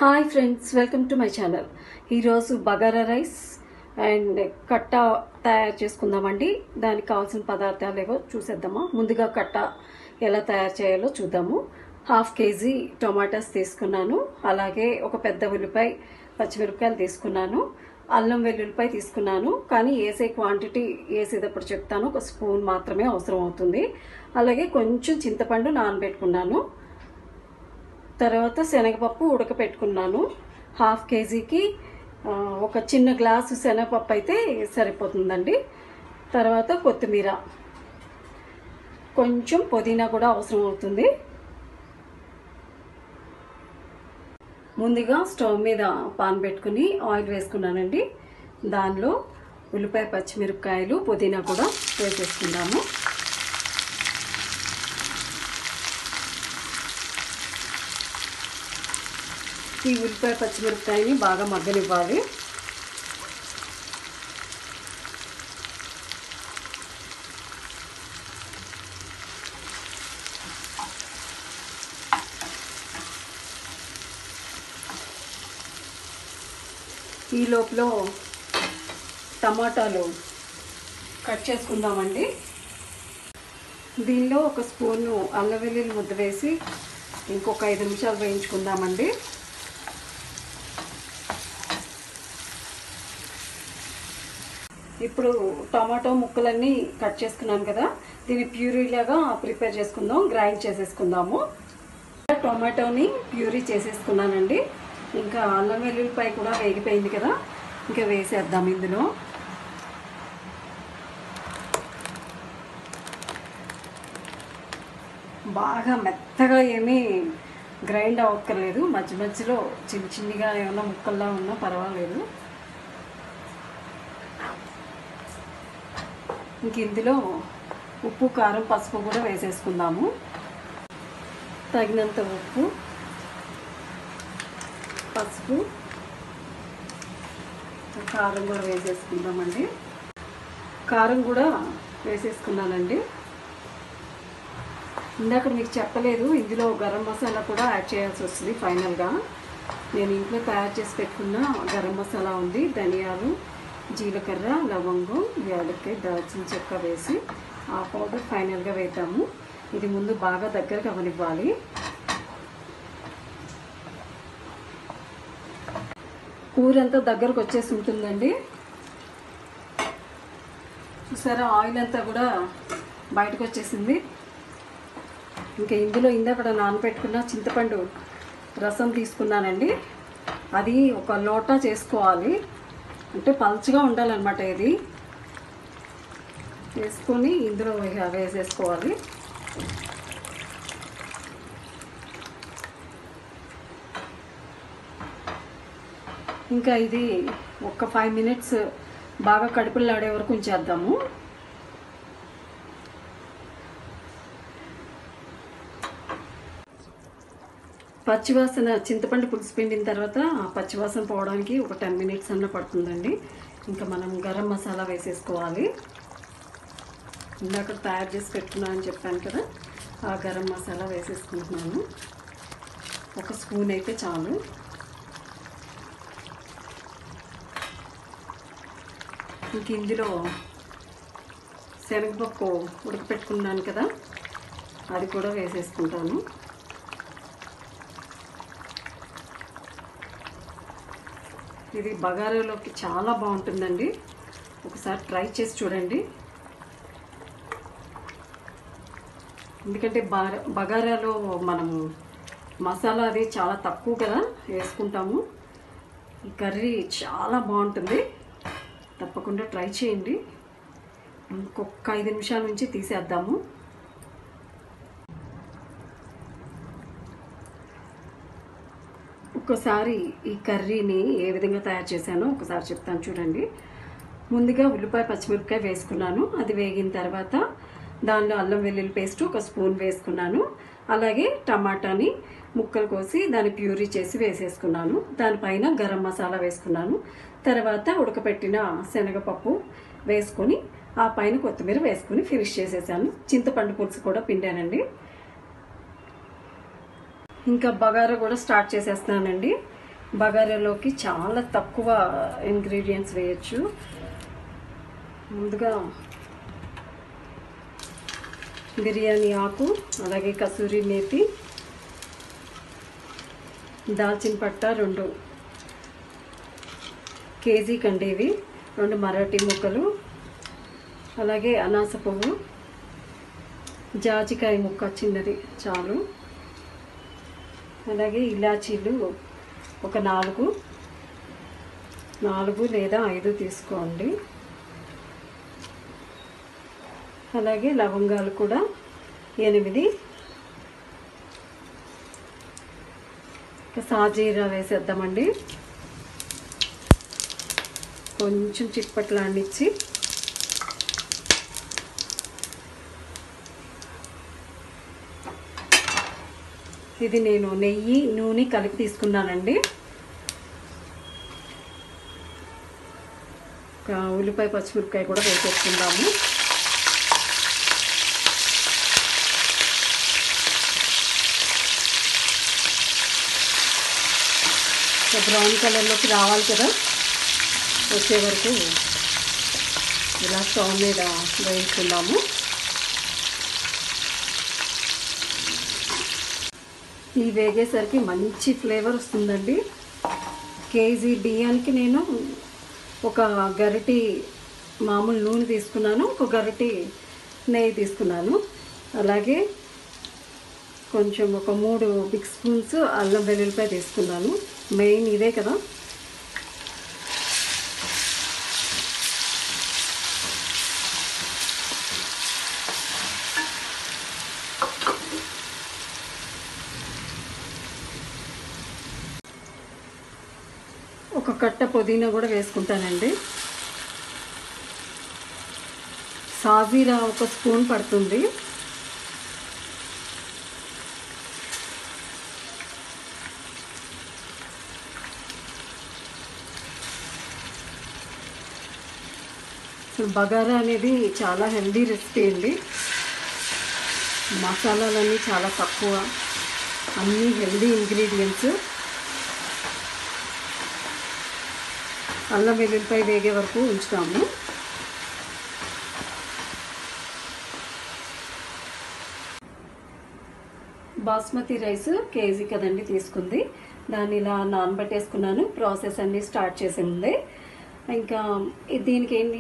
Hi friends, welcome to my channel. ఈరోజు bagara rice and కట్ట తయారు చేసుకుందామండి. దానికి కావాల్సిన పదార్థాలు ఏవో చూసేద్దామా. ముందుగా కట్ట ఎలా తయారు చేయాలో చూద్దాము. 1/2 కేజీ టొమాటోస్ తీసుకున్నాను. అలాగే ఒక పెద్ద ఉల్లిపాయ, పచ్చిమిరపకాయలు తీసుకున్నాను. అల్లం వెల్లుల్లిపాయ తీసుకున్నాను. కానీ వేసే క్వాంటిటీ వేసేటప్పుడు చెప్తాను. ఒక స్పూన్ మాత్రమే అవసరం అవుతుంది. అలాగే కొంచెం చింతపండు నానబెట్టుకున్నాను. తర్వాత శనగపప్పు ఉడకపెట్టుకున్నాను. 1/2 కేజీకి ఒక చిన్న గ్లాసు శనగపప్పు అయితే సరిపోతుందండి. తర్వాత కొత్తిమీర, కొంచెం పుదీనా కూడా అవసరం అవుతుంది. ముందుగా స్టవ్ మీద పాన్ పెట్టుకుని ఆయిల్ వేసుకున్నానండి. దానిలో ఉల్లిపాయ, పచ్చిమిరపకాయలు, పుదీనా కూడా వేసేసుకుందాము. ఈ ఉల్లిపాయ, పచ్చిమిరపకాయని బాగా మగ్గనివ్వాలి. ఈ లోపల టమాటాలు కట్ చేసుకుందామండి. దీనిలో ఒక స్పూను అల్లం వెల్లుల్లి ముద్ద వేసి ఇంకొక 5 నిమిషాలు వేయించుకుందామండి. ఇప్పుడు టమాటో ముక్కలన్నీ కట్ చేసుకున్నాను కదా, దీన్ని ప్యూరీలాగా ప్రిపేర్ చేసుకుందాం. గ్రైండ్ చేసేసుకుందాము. టొమాటోని ప్యూరీ చేసేసుకున్నానండి. ఇంకా అల్లం వెల్లుల్లిపాయ కూడా వేగిపోయింది కదా, ఇంకా వేసేద్దాం ఇందులో. బాగా మెత్తగా ఏమీ గ్రైండ్ అవ్వక్కర్లేదు. మధ్య మధ్యలో చిన్న చిన్నగా ఏమైనా ముక్కల్లా ఉన్నా పర్వాలేదు. ఇంక ఇందులో ఉప్పు, కారం, పసుపు కూడా వేసేసుకుందాము. తగినంత ఉప్పు, పసుపు, కారం కూడా వేసేసుకుందామండి. కారం కూడా వేసేసుకున్నానండి. ఇందాక మీకు చెప్పలేదు, ఇందులో గరం మసాలా కూడా యాడ్ చేయాల్సి వస్తుంది ఫైనల్గా. నేను ఇంట్లో తయారు చేసి పెట్టుకున్న గరం మసాలా ఉంది. ధనియాలు, జీలకర్ర, లవంగం, యాలక్కాయ, దాల్చిన చెక్క వేసి ఆ పౌడర్ ఫైనల్గా వేద్దాము. ఇది ముందు బాగా దగ్గరకు అవనివ్వాలి. కూర అంతా దగ్గరకు వచ్చేసి ఉంటుందండి. చూసారా, ఆయిల్ అంతా కూడా బయటకు వచ్చేసింది. ఇంకా ఇందులో ఇందాక నానబెట్టుకున్న చింతపండు రసం తీసుకున్నానండి. అది ఒక లోటా చేసుకోవాలి, అంటే పల్చగా ఉండాలన్నమాట. ఇది వేసుకొని ఇందులో వేసేసుకోవాలి. ఇంకా ఇది ఒక 5 మినిట్స్ బాగా కడుపులాడే వరకు ఉంచేద్దాము. పచ్చివాసన, చింతపండు పులుసు పిండిన తర్వాత పచ్చివాసన పోవడానికి ఒక 10 మినిట్స్ అన్న పడుతుందండి. ఇంకా మనం గరం మసాలా వేసేసుకోవాలి. ఇందాక తయారు చేసి పెట్టుకున్నాను అని చెప్పాను కదా, ఆ గరం మసాలా వేసేసుకుంటున్నాను. ఒక స్పూన్ అయితే చాలు. ఇంక ఇందులో శనగపప్పు ఉడకపెట్టుకున్నాను కదా, అది కూడా వేసేసుకుంటాను. ఇది బగారాలోకి చాలా బాగుంటుందండి. ఒకసారి ట్రై చేసి చూడండి. ఎందుకంటే బగారాలో మనము మసాలా అది చాలా తక్కువ కదా వేసుకుంటాము. ఈ కర్రీ చాలా బాగుంటుంది. తప్పకుండా ట్రై చేయండి. ఇంకొక 5 నిమిషాల నుంచి తీసేద్దాము. ఒక్కసారి ఈ కర్రీని ఏ విధంగా తయారు చేశానో ఒకసారి చెప్తాను చూడండి. ముందుగా ఉల్లిపాయ, పచ్చిమిరపకాయ వేసుకున్నాను. అది వేగిన తర్వాత దానిలో అల్లం వెల్లుల్లి పేస్ట్ ఒక స్పూన్ వేసుకున్నాను. అలాగే టమాటాని ముక్కలు కోసి దాన్ని ప్యూరీ చేసి వేసేసుకున్నాను. దానిపైన గరం మసాలా వేసుకున్నాను. తర్వాత ఉడకపెట్టిన శనగపప్పు వేసుకొని ఆ పైన కొత్తిమీర వేసుకొని ఫినిష్ చేసేసాను. చింతపండు పులుసు కూడా పిండానండి. ఇంకా బగారా కూడా స్టార్ట్ చేసేస్తున్నానండి. బగారాలోకి చాలా తక్కువ ఇంగ్రీడియంట్స్ వేయచ్చు. ముందుగా బిర్యానీ ఆకు, అలాగే కసూరి మేతి, దాల్చిన పట్ట 2 కేజీ కండేవి, 2 మరాఠీ ముక్కలు, అలాగే అనాస పువ్వు, జాజికాయ ముక్క చిన్నది చాలు, అలాగే ఇలాచీలు ఒక 4 లేదా 5 తీసుకోండి. అలాగే లవంగాలు కూడా 8. సాజీరా వేసేద్దామండి. కొంచెం చిట్పట్లాడిచ్చి ఇది నేను నెయ్యి నూనె కలిపి తీసుకున్నానండి. ఒక ఉల్లిపాయ పచ్చిమిరపకాయ కూడా వేసేసుకుందాము. బ్రౌన్ కలర్లోకి రావాలి కదా, వచ్చే వరకు ఇలా స్టవ్ మీద వేయించుకుందాము. ఈ వేగేసరికి మంచి ఫ్లేవర్ వస్తుందండి. కేజీ బియ్యానికి నేను ఒక గరిటి మామూలు నూనె తీసుకున్నాను, ఒక గరిటి నెయ్యి తీసుకున్నాను, అలాగే కొంచెం ఒక 3 బిగ్ స్పూన్స్ అల్లం వెల్లుల్లిపాయ తీసుకున్నాను. మెయిన్ ఇదే కదా. ఒక కట్ట పుదీనా కూడా వేసుకుంటానండి. సాజీరా 1 స్పూన్ పడుతుంది. బగారా అనేది చాలా హెల్దీ రెసిపీ అండి. మసాలాలన్నీ చాలా తక్కువ, అన్నీ హెల్దీ ఇంగ్రీడియంట్స్. అల్లం వెల్లుల్లిపాయ వేగే వరకు ఉంచుతాము. బాస్మతి రైస్ కేజీ కదండి తీసుకుంది, దాన్ని ఇలా నానబెట్టేసుకున్నాను. ప్రాసెస్ అన్నీ స్టార్ట్ చేసి ఉంది. ఇంకా దీనికి ఏంటి,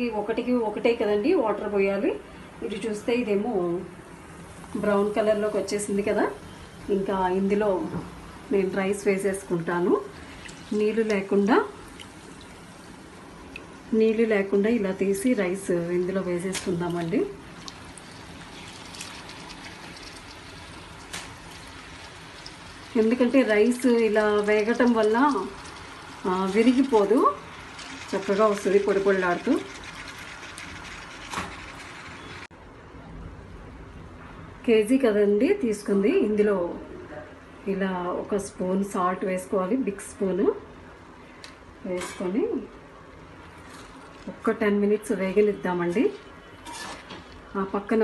ఒకటే కదండి వాటర్ పోయాలి. ఇది చూస్తే ఇదేమో బ్రౌన్ కలర్లోకి వచ్చేసింది కదా. ఇంకా ఇందులో నేను రైస్ వేసేసుకుంటాను. నీళ్ళు లేకుండా ఇలా తీసి రైస్ ఇందులో వేసేసుకుందామండి. ఎందుకంటే రైస్ ఇలా వేగటం వల్ల విరిగిపోదు, చక్కగా వస్తుంది పొడి పొడిలాడుతూ. కేజీ కదండి తీసుకుంది. ఇందులో ఇలా 1 స్పూన్ సాల్ట్ వేసుకోవాలి, బిగ్ స్పూను వేసుకొని ఒక్క 10 మినిట్స్ వేగనిద్దామండి. ఆ పక్కన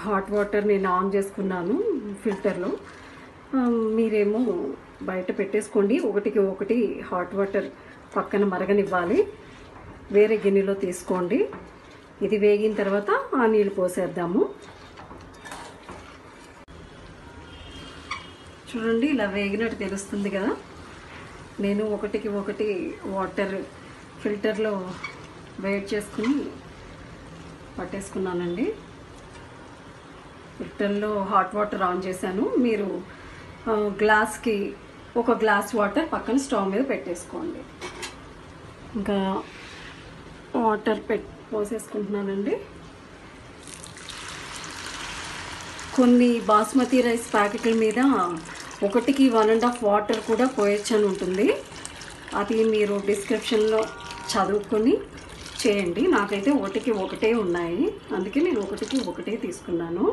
హాట్ వాటర్ నేను ఆన్ చేసుకున్నాను ఫిల్టర్లో. మీరేమో బయట పెట్టేసుకోండి. 1 హాట్ వాటర్ పక్కన మరగనివ్వాలి. వేరే గిన్నెలో తీసుకోండి. ఇది వేగిన తర్వాత ఆ నీళ్ళు పోసేద్దాము. చూడండి, ఇలా వేగినట్టు తెలుస్తుంది కదా. నేను 1 వాటర్ ఫిల్టర్లో వేడి చేసుకుని పట్టేసుకున్నానండి. ఫిల్టర్లో హాట్ వాటర్ ఆన్ చేశాను. మీరు గ్లాస్కి 1 గ్లాస్ వాటర్ పక్కన స్టవ్ మీద పెట్టేసుకోండి. ఇంకా వాటర్ పోసేసుకుంటున్నానండి. కొన్ని బాస్మతి రైస్ ప్యాకెట్ల మీద 1కి 1.5 వాటర్ కూడా పోయొచ్చు అని ఉంటుంది. అది మీరు డిస్క్రిప్షన్లో చదువుకొని చేయండి. నాకైతే 1కి 1 ఉన్నాయి, అందుకే నేను 1కి 1 తీసుకున్నాను.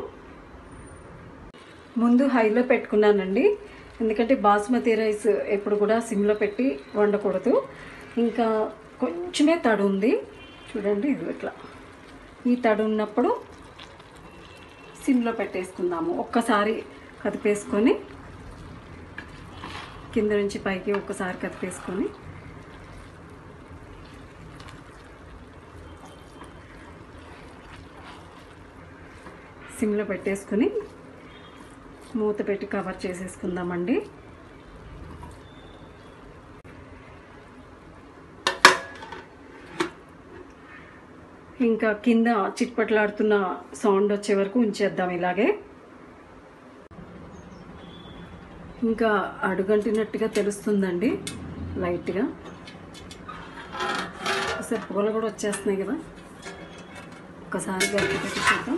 ముందు హైలో పెట్టుకున్నానండి, ఎందుకంటే బాస్మతి రైస్ ఎప్పుడు కూడా సిమ్లో పెట్టి వండకూడదు. ఇంకా కొంచెమే తడి ఉంది చూడండి, ఇది ఇట్లా. ఈ తడి ఉన్నప్పుడు సిమ్లో పెట్టేసుకుందాము. ఒక్కసారి కదిపేసుకొని కింద నుంచి పైకి ఒక్కసారి కదిపేసుకొని సిమ్లో పెట్టేసుకొని మూత పెట్టి కవర్ చేసేసుకుందామండి. ఇంకా కింద చిట్పట్లాడుతున్న సౌండ్ వచ్చే వరకు ఉంచేద్దాం ఇలాగే. ఇంకా అడుగంటినట్టుగా తెలుస్తుందండి లైట్గా. ఒకసారి పొగలు కూడా వచ్చేస్తున్నాయి కదా, ఒకసారి గట్టి పెట్టి చూద్దాం.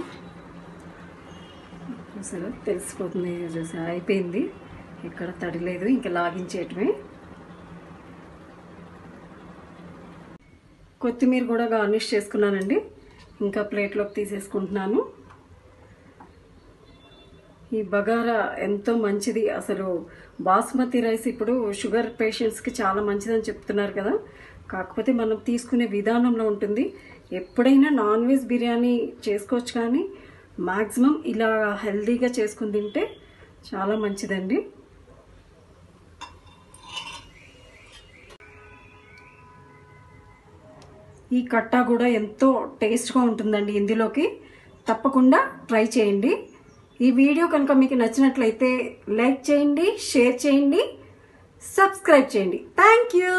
చూసారా, తెలిసిపోతుంది. చూసా అయిపోయింది, ఎక్కడ తడి లేదు, ఇంకా లాగించేయటమే. కొత్తిమీర కూడా గార్నిష్ చేసుకున్నానండి. ఇంకా ప్లేట్లోకి తీసేసుకుంటున్నాను. ఈ బగారా ఎంతో మంచిది. అసలు బాస్మతి రైస్ ఇప్పుడు షుగర్ పేషెంట్స్కి చాలా మంచిదని చెప్తున్నారు కదా, కాకపోతే మనం తీసుకునే విధానంలో ఉంటుంది. ఎప్పుడైనా నాన్ వెజ్ బిర్యానీ చేసుకోవచ్చు, కానీ మ్యాక్సిమం ఇలా హెల్తీగా చేసుకుని తింటే చాలా మంచిదండి. ఈ కట్టా కూడా ఎంతో టేస్ట్గా ఉంటుందండి. ఇందులోకి తప్పకుండా ట్రై చేయండి. ఈ వీడియో కనుక మీకు నచ్చినట్లయితే లైక్ చేయండి, షేర్ చేయండి, సబ్స్క్రైబ్ చేయండి. Thank you.